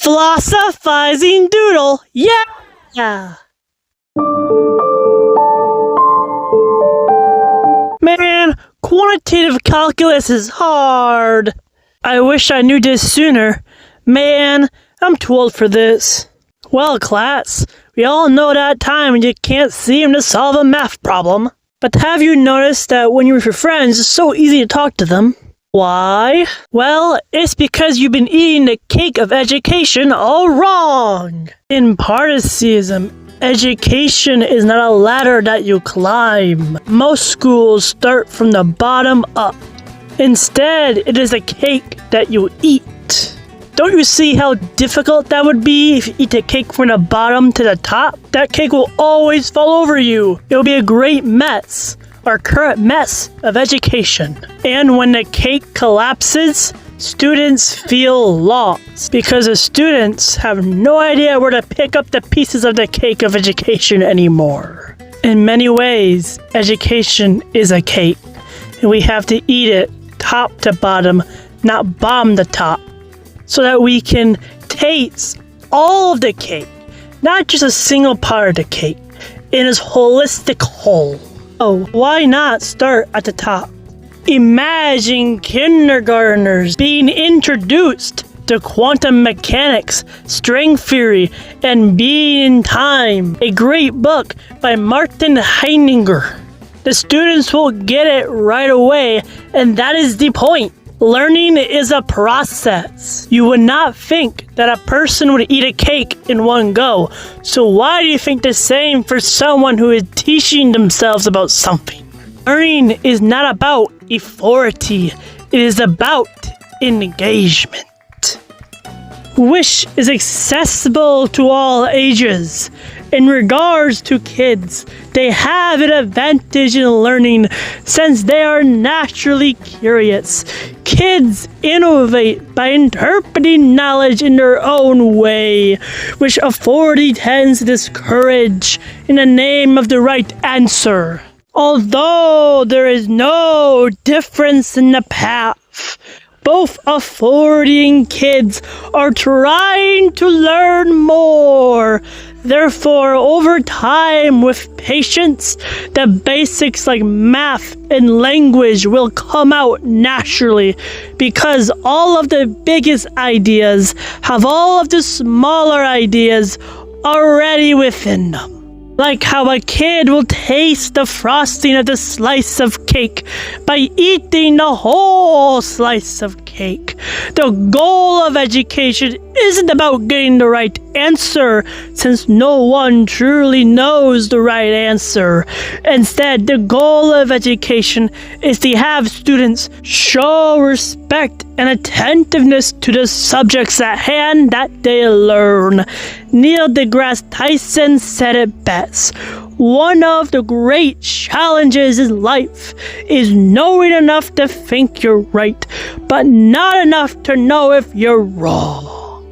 Philosophizing doodle, yeah! Man, quantitative calculus is hard. I wish I knew this sooner. Man, I'm too old for this. Well, class, we all know that time when you can't seem to solve a math problem. But have you noticed that when you're with your friends, it's so easy to talk to them? Why? Well, it's because you've been eating the cake of education all wrong. In Partaceyism, education is not a ladder that you climb. Most schools start from the bottom up. Instead, it is a cake that you eat. Don't you see how difficult that would be if you eat a cake from the bottom to the top? That cake will always fall over you. It will be a great mess. Our current mess of education. And when the cake collapses, students feel lost because the students have no idea where to pick up the pieces of the cake of education anymore. In many ways, education is a cake, and we have to eat it top to bottom, not bottom to top, so that we can taste all of the cake, not just a single part of the cake, in its holistic whole. Oh, why not start at the top? Imagine kindergartners being introduced to quantum mechanics, string theory, and being in time, a great book by Martin Heidegger. The students will get it right away, and that is the point. Learning is a process. You would not think that a person would eat a cake in one go. So why do you think the same for someone who is teaching themselves about something? Learning is not about authority. It is about engagement. Wish is accessible to all ages. In regards to kids, they have an advantage in learning since they are naturally curious. Kids innovate by interpreting knowledge in their own way, which authority tends to discourage in the name of the right answer. Although there is no difference in the path, both authority and kids are trying to learn more. Therefore, over time, with patience, the basics like math and language will come out naturally because all of the biggest ideas have all of the smaller ideas already within them. Like how a kid will taste the frosting of the slice of cake by eating the whole slice of cake. The goal of education isn't about getting the right answer, since no one truly knows the right answer. Instead, the goal of education is to have students show respect and attentiveness to the subjects at hand that they learn. Neil deGrasse Tyson said it best. One of the great challenges in life is knowing enough to think you're right, but not enough to know if you're wrong.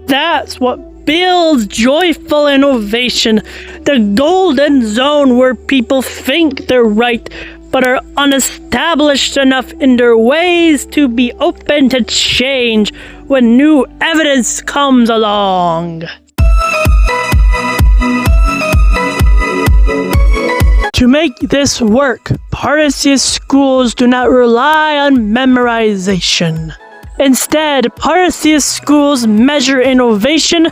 That's what builds joyful innovation, the golden zone where people think they're right, but are unestablished enough in their ways to be open to change when new evidence comes along. To make this work, Partaceyist schools do not rely on memorization. Instead, Partaceyist schools measure innovation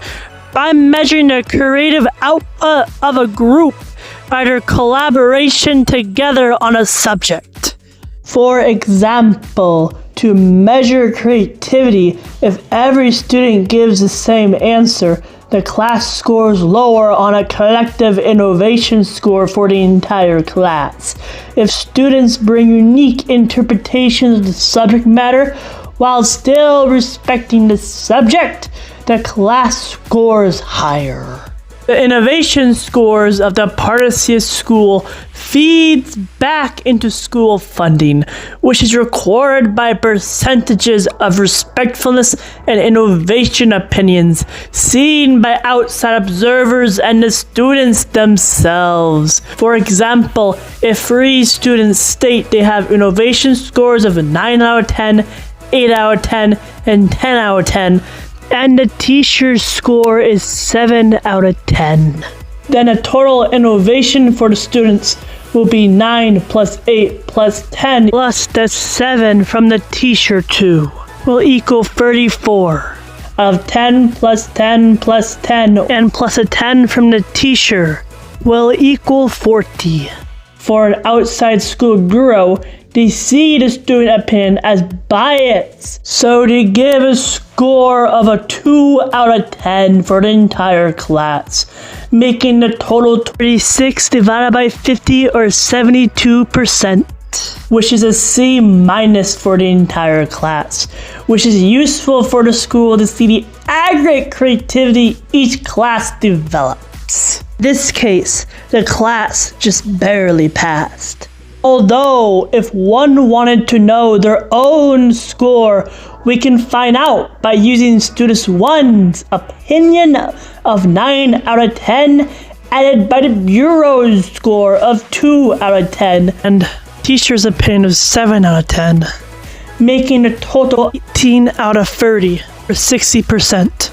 by measuring the creative output of a group by their collaboration together on a subject. For example, to measure creativity, if every student gives the same answer, the class scores lower on a collective innovation score for the entire class. If students bring unique interpretations of the subject matter while still respecting the subject, the class scores higher. The innovation scores of the Partaceyist school feeds back into school funding, which is recorded by percentages of respectfulness and innovation opinions seen by outside observers and the students themselves. For example, if 3 students state they have innovation scores of 9 out of 10, 8 out of 10, and 10 out of 10, and the teacher's score is 7 out of 10. Then a total innovation for the students will be 9 plus 8 plus 10 plus the 7 from the teacher too will equal 34. Out of 10 plus 10 plus 10 and plus a 10 from the teacher will equal 40. For an outside school bureau, they see the student opinion as biased, so they give a score of a 2 out of 10 for the entire class, making the total 36 divided by 50 or 72%, which is a C minus for the entire class, which is useful for the school to see the aggregate creativity each class develops. In this case, the class just barely passed. Although, if one wanted to know their own score, we can find out by using students 1's opinion of 9 out of 10 added by the bureau's score of 2 out of 10 and teacher's opinion of 7 out of 10, making a total 18 out of 30 or 60%,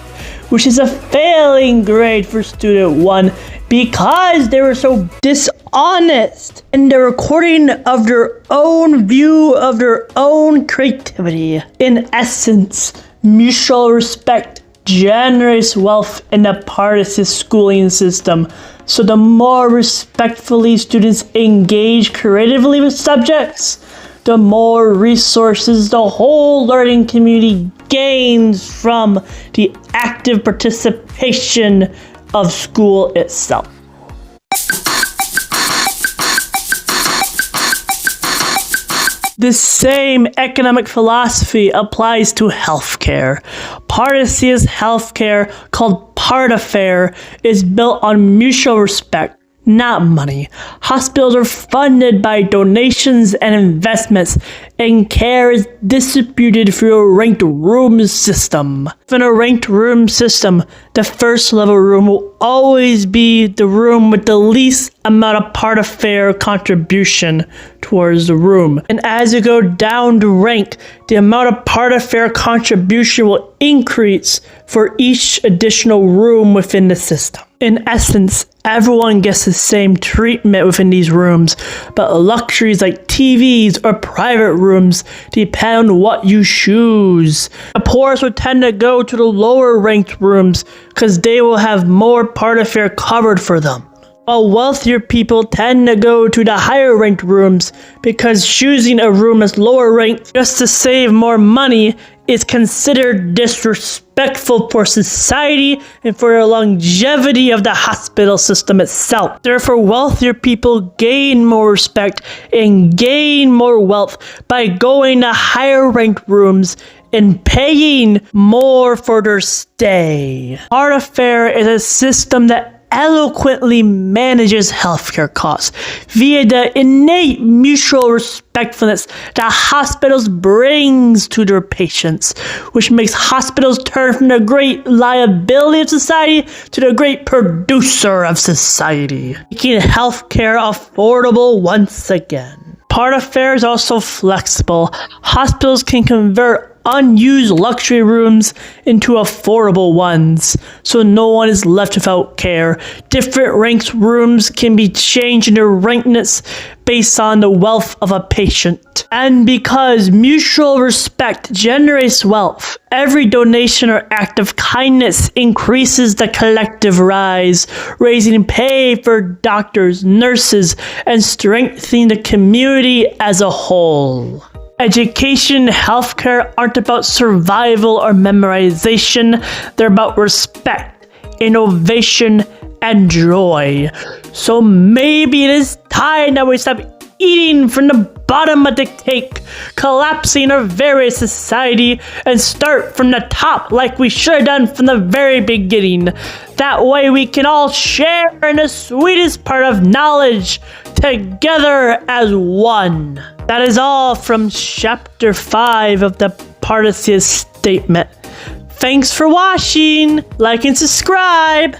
which is a failing grade for student 1 because they were so dishonest in the recording of their own view of their own creativity. In essence, mutual respect generates wealth in the Partaceyist schooling system. So the more respectfully students engage creatively with subjects, the more resources the whole learning community gains from the active participation of school itself. This same economic philosophy applies to healthcare. Partaceyist healthcare, called Partafare, is built on mutual respect, not money. Hospitals are funded by donations and investments, and care is distributed through a ranked room system. In a ranked room system, the first level room will always be the room with the least amount of Partafare contribution towards the room. And as you go down the rank, the amount of Partafare contribution will increase for each additional room within the system. In essence, everyone gets the same treatment within these rooms, but luxuries like TVs or private rooms depend on what you choose. The poorest will tend to go to the lower ranked rooms because they will have more Partafare covered for them, while wealthier people tend to go to the higher ranked rooms because choosing a room as lower ranked just to save more money is considered disrespectful for society and for the longevity of the hospital system itself. Therefore, wealthier people gain more respect and gain more wealth by going to higher ranked rooms and paying more for their stay. Partafare is a system that eloquently manages healthcare costs via the innate mutual respectfulness that hospitals brings to their patients, which makes hospitals turn from the great liability of society to the great producer of society, making healthcare affordable once again. Partafare is also flexible. Hospitals can convert unused luxury rooms into affordable ones, so no one is left without care. Different ranked rooms can be changed in their rankedness based on the wealth of a patient. And because mutual respect generates wealth, every donation or act of kindness increases the collective rise, raising pay for doctors, nurses, and strengthening the community as a whole. Education and healthcare aren't about survival or memorization. They're about respect, innovation, and joy. So maybe it is time that we stop eating from the bottom of the cake, collapsing our very society, and start from the top like we should have done from the very beginning. That way we can all share in the sweetest part of knowledge together as one. That is all from Chapter 5 of the Partaceyist Statement. Thanks for watching. Like and subscribe.